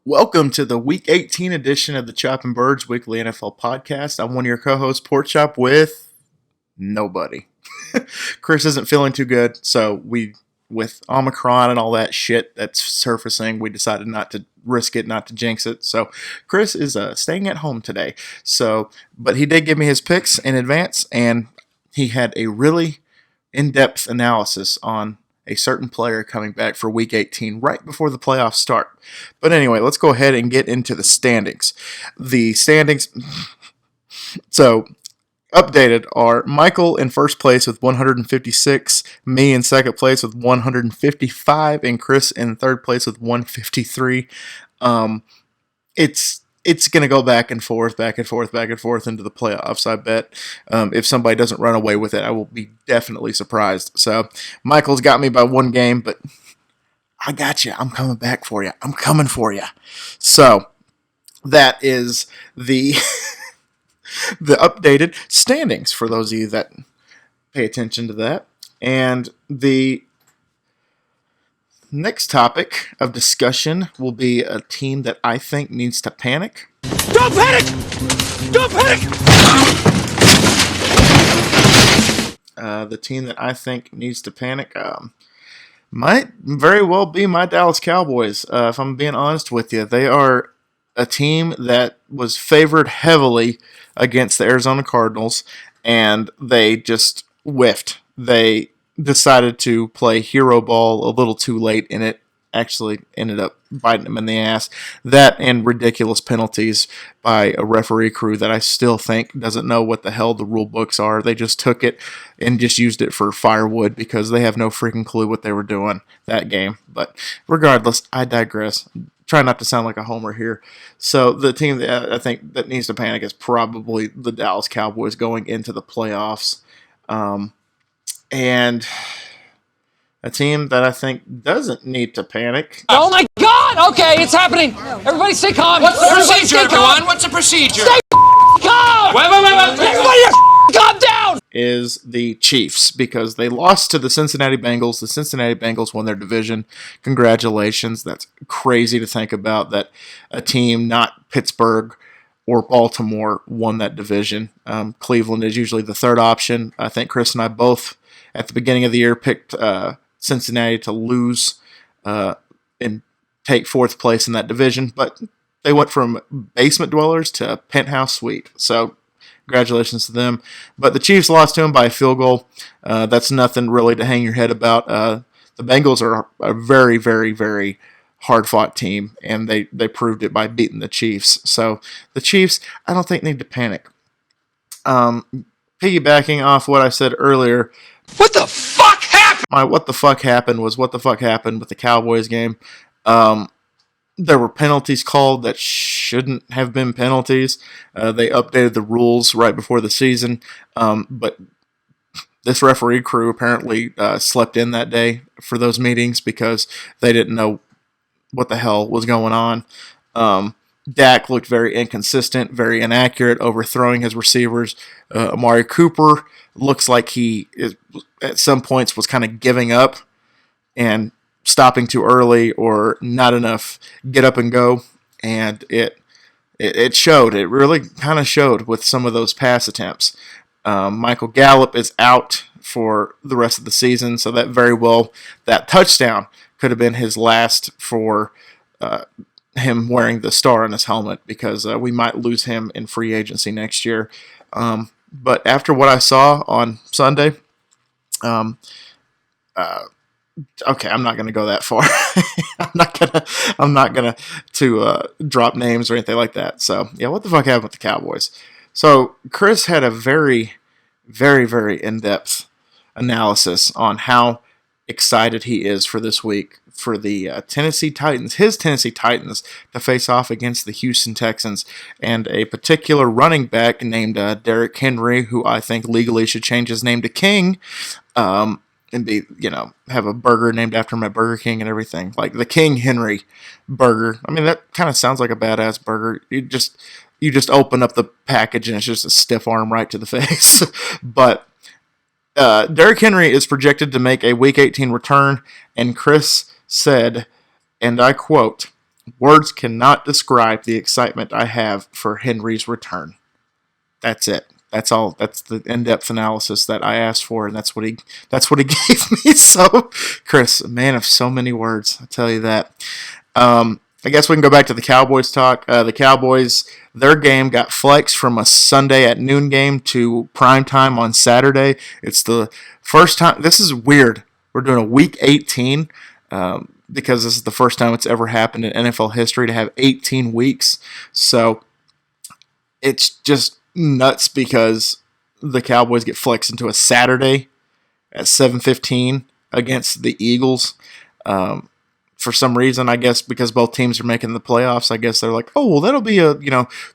Welcome to the Week 18 edition of the Chopping Birds Weekly NFL Podcast. I'm one of your co-hosts, Pork Chop, with nobody. Chris isn't feeling too good, so with Omicron and all that shit that's surfacing, we decided not to risk it, not to jinx it. So Chris is staying at home today. But he did give me his picks in advance, and he had a really in-depth analysis on a certain player coming back for Week 18 right before the playoffs start. But anyway, let's go ahead and get into the standings. The standings, so updated, are Michael in first place with 156, me in second place with 155, and Chris in third place with 153. It's going to go back and forth into the playoffs, I bet. If somebody doesn't run away with it, I will be definitely surprised. So, Michael's got me by one game, but I got you. I'm coming back for you. I'm coming for you. So, that is the the updated standings for those of you that pay attention to that. And the next topic of discussion will be a team that I think needs to panic. Don't panic! Don't panic! The team that I think needs to panic might very well be my Dallas Cowboys. If I'm being honest with you, they are a team that was favored heavily against the Arizona Cardinals, and they just whiffed. They decided to play hero ball a little too late, and it actually ended up biting them in the ass. That and ridiculous penalties by a referee crew that I still think doesn't know what the hell the rule books are. They just took it and just used it for firewood because they have no freaking clue what they were doing that game. But regardless, I digress. Try not to sound like a homer here. So the team that I think that needs to panic is probably the Dallas Cowboys going into the playoffs. And a team that I think doesn't need to panic. Oh my God! Okay, it's happening. Everybody stay calm. What's the procedure, everyone? What's the procedure? Stay calm. Wait. Everybody, calm down. Is the Chiefs, because they lost to the Cincinnati Bengals. The Cincinnati Bengals won their division. Congratulations. That's crazy to think about, that a team not Pittsburgh or Baltimore won that division. Cleveland is usually the third option. I think Chris and I both, at the beginning of the year, picked Cincinnati to lose and take fourth place in that division, but they went from basement dwellers to penthouse suite. So congratulations to them. But the Chiefs lost to them by a field goal. That's nothing really to hang your head about. The Bengals are a very, very, very hard-fought team, and they proved it by beating the Chiefs. So the Chiefs, I don't think, need to panic. Piggybacking off what I said earlier, What the fuck happened? my what the fuck happened was what the fuck happened with the Cowboys game. There were penalties called that shouldn't have been penalties. They updated the rules right before the season, but this referee crew apparently slept in that day for those meetings because they didn't know what the hell was going on. Dak looked very inconsistent, very inaccurate, overthrowing his receivers. Amari Cooper looks like he at some points was kind of giving up and stopping too early or not enough get up and go, and it showed. It really kind of showed with some of those pass attempts. Michael Gallup is out for the rest of the season, so that touchdown could have been his last for him wearing the star on his helmet, because we might lose him in free agency next year. But after what I saw on Sunday, okay, I'm not going to go that far. I'm not gonna drop names or anything like that. So yeah, what the fuck happened with the Cowboys? So Chris had a very, very, very in-depth analysis on how excited he is for this week for the Tennessee Titans, to face off against the Houston Texans, and a particular running back named Derrick Henry, who I think legally should change his name to King, and be, have a burger named after my Burger King and everything, like the King Henry burger. I mean, that kind of sounds like a badass burger. You just open up the package and it's just a stiff arm right to the face. But Derrick Henry is projected to make a Week 18 return, and Chris said, and I quote, Words cannot describe the excitement I have for Henry's return. That's it. That's all. That's the in-depth analysis that I asked for, and that's what he gave me. So, Chris, a man of so many words, I tell you that. I guess we can go back to the Cowboys talk. The Cowboys, their game got flexed from a Sunday at noon game to prime time on Saturday. It's the first time. This is weird. We're doing a Week 18 because this is the first time it's ever happened in NFL history to have 18 weeks. So it's just nuts because the Cowboys get flexed into a Saturday at 7:15 against the Eagles. For some reason, I guess because both teams are making the playoffs, I guess they're like, oh, well, that'll be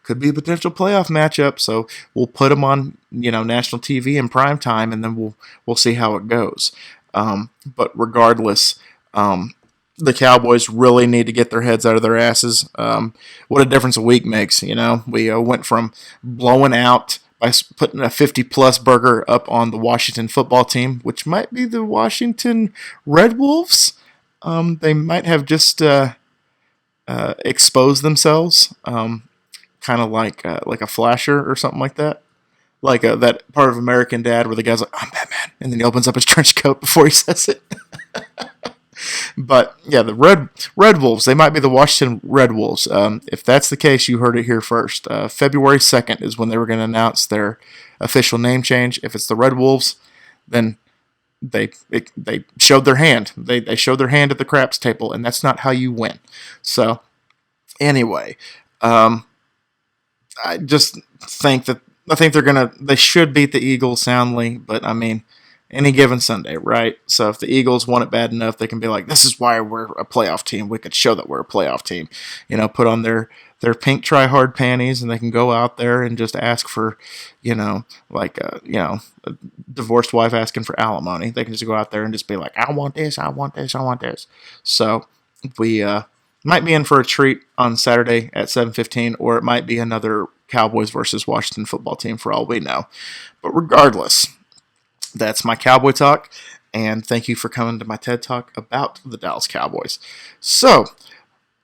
could be a potential playoff matchup. So we'll put them on, national TV in prime time, and then we'll see how it goes. But regardless, the Cowboys really need to get their heads out of their asses. What a difference a week makes. We went from blowing out by putting a 50-plus burger up on the Washington football team, which might be the Washington Red Wolves. They might have just exposed themselves, kind of like a flasher or something like that. Like that part of American Dad where the guy's like, I'm Batman, and then he opens up his trench coat before he says it. But, yeah, the Red Wolves, they might be the Washington Red Wolves. If that's the case, you heard it here first. February 2nd is when they were going to announce their official name change. If it's the Red Wolves, then they showed their hand. They showed their hand at the craps table, and that's not how you win. So, anyway, I just think they should beat the Eagles soundly, but I mean, any given Sunday, right? So if the Eagles want it bad enough, they can be like, this is why we're a playoff team. We could show that we're a playoff team. Put on their pink try-hard panties, and they can go out there and just ask for, a divorced wife asking for alimony. They can just go out there and just be like, I want this, I want this, I want this. So we might be in for a treat on Saturday at 7:15, or it might be another Cowboys versus Washington football team for all we know. But regardless, that's my Cowboy talk, and thank you for coming to my TED Talk about the Dallas Cowboys. So,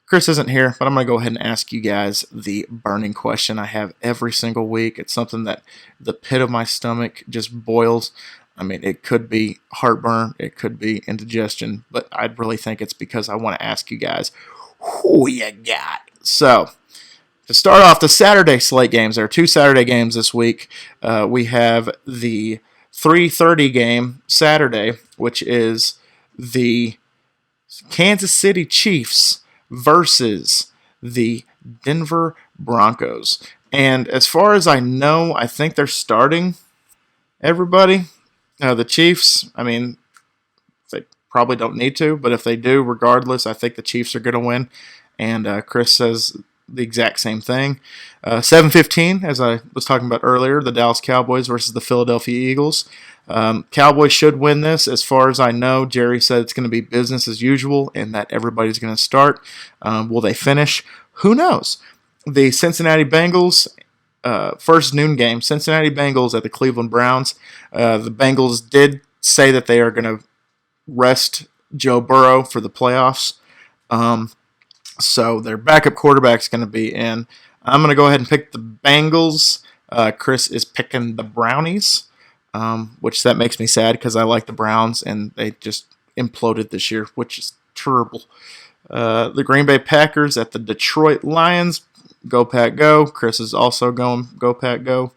Chris isn't here, but I'm going to go ahead and ask you guys the burning question I have every single week. It's something that the pit of my stomach just boils. I mean, it could be heartburn, it could be indigestion, but I really think it's because I want to ask you guys, who you got? So, to start off the Saturday slate games, there are 2 Saturday games this week. We have the 3:30 game Saturday, which is the Kansas City Chiefs versus the Denver Broncos. And as far as I know, I think they're starting everybody. The Chiefs, I mean, they probably don't need to, but if they do, regardless, I think the Chiefs are going to win. And Chris says the exact same thing. 7:15, as I was talking about earlier, the Dallas Cowboys versus the Philadelphia Eagles. Cowboys should win this. As far as I know, Jerry said it's going to be business as usual and that everybody's going to start. Will they finish? Who knows? The Cincinnati Bengals, first noon game, Cincinnati Bengals at the Cleveland Browns. The Bengals did say that they are going to rest Joe Burrow for the playoffs. So their backup quarterback's going to be in. I'm going to go ahead and pick the Bengals. Chris is picking the Brownies, which that makes me sad because I like the Browns, and they just imploded this year, which is terrible. The Green Bay Packers at the Detroit Lions. Go Pack Go. Chris is also going Go Pack Go.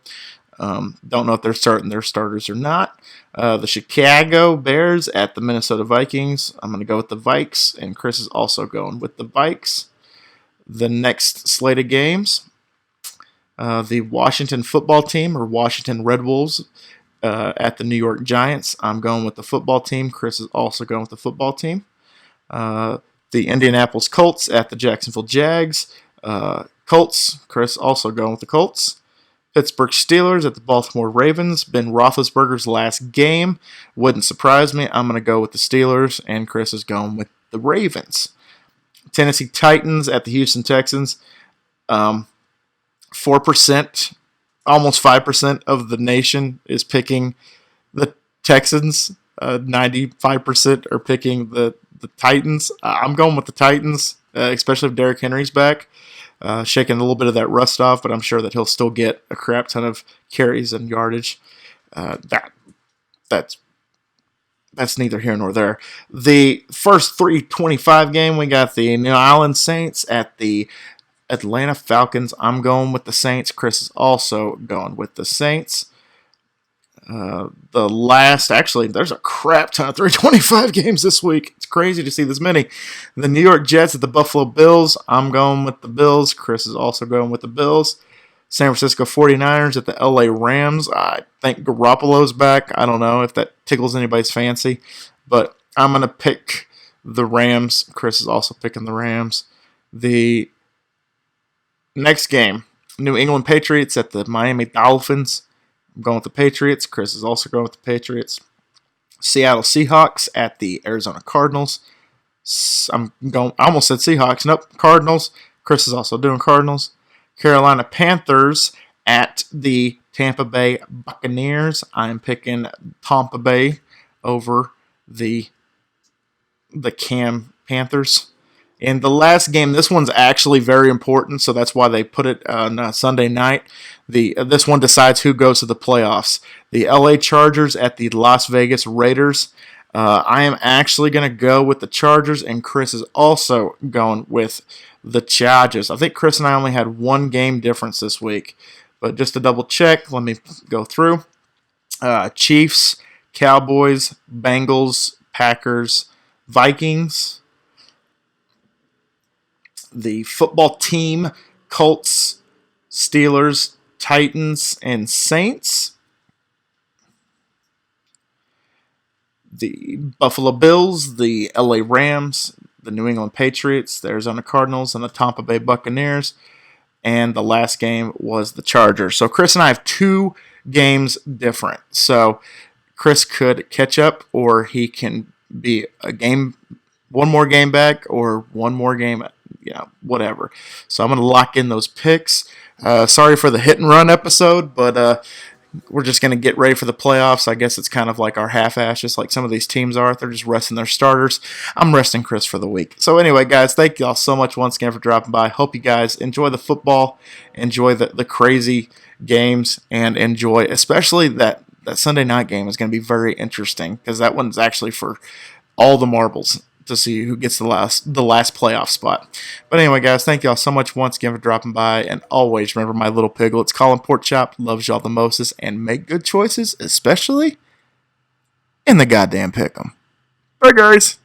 Don't know if they're starting their starters or not. The Chicago Bears at the Minnesota Vikings. I'm going to go with the Vikes, and Chris is also going with the Vikes. The next slate of games, the Washington football team, or Washington Red Wolves, at the New York Giants. I'm going with the football team. Chris is also going with the football team. The Indianapolis Colts at the Jacksonville Jags. Colts, Chris also going with the Colts. Pittsburgh Steelers at the Baltimore Ravens. Ben Roethlisberger's last game. Wouldn't surprise me. I'm going to go with the Steelers, and Chris is going with the Ravens. Tennessee Titans at the Houston Texans. 4%, almost 5% of the nation is picking the Texans. 95% are picking the Titans. I'm going with the Titans. especially if Derrick Henry's back. Shaking a little bit of that rust off, but I'm sure that he'll still get a crap ton of carries and yardage. That's neither here nor there. The first 3:25 game, we got the New Orleans Saints at the Atlanta Falcons. I'm going with the Saints. Chris is also going with the Saints. There's a crap ton of 3:25 games this week. It's crazy to see this many. The New York Jets at the Buffalo Bills. I'm going with the Bills. Chris is also going with the Bills. San Francisco 49ers at the LA Rams. I think Garoppolo's back. I don't know if that tickles anybody's fancy, but I'm going to pick the Rams. Chris is also picking the Rams. The next game, New England Patriots at the Miami Dolphins. I'm going with the Patriots. Chris is also going with the Patriots. Seattle Seahawks at the Arizona Cardinals. I almost said Seahawks. Nope, Cardinals. Chris is also doing Cardinals. Carolina Panthers at the Tampa Bay Buccaneers. I'm picking Tampa Bay over the Cam Panthers. And the last game, this one's actually very important, so that's why they put it on Sunday night. This one decides who goes to the playoffs. The LA Chargers at the Las Vegas Raiders. I am actually going to go with the Chargers, and Chris is also going with the Chargers. I think Chris and I only had one game difference this week, but just to double check, let me go through. Chiefs, Cowboys, Bengals, Packers, Vikings. The football team, Colts, Steelers, Titans, and Saints. The Buffalo Bills, the LA Rams, the New England Patriots, the Arizona Cardinals, and the Tampa Bay Buccaneers. And the last game was the Chargers. So Chris and I have 2 games different. So Chris could catch up, or he can be one more game back, or one more game, whatever. So I'm going to lock in those picks. Sorry for the hit and run episode, but we're just going to get ready for the playoffs. I guess it's kind of like our half-ass, just like some of these teams are. They're just resting their starters. I'm resting Chris for the week. So anyway, guys, thank y'all so much once again for dropping by. Hope you guys enjoy the football, enjoy the crazy games, and enjoy especially that Sunday night game is going to be very interesting, because that one's actually for all the marbles to see who gets the last playoff spot. But anyway, guys, thank y'all so much once again for dropping by, and always remember my little piglets, Colin Porkchop loves y'all the mostest, and make good choices, especially in the goddamn pick'em. Bye, guys.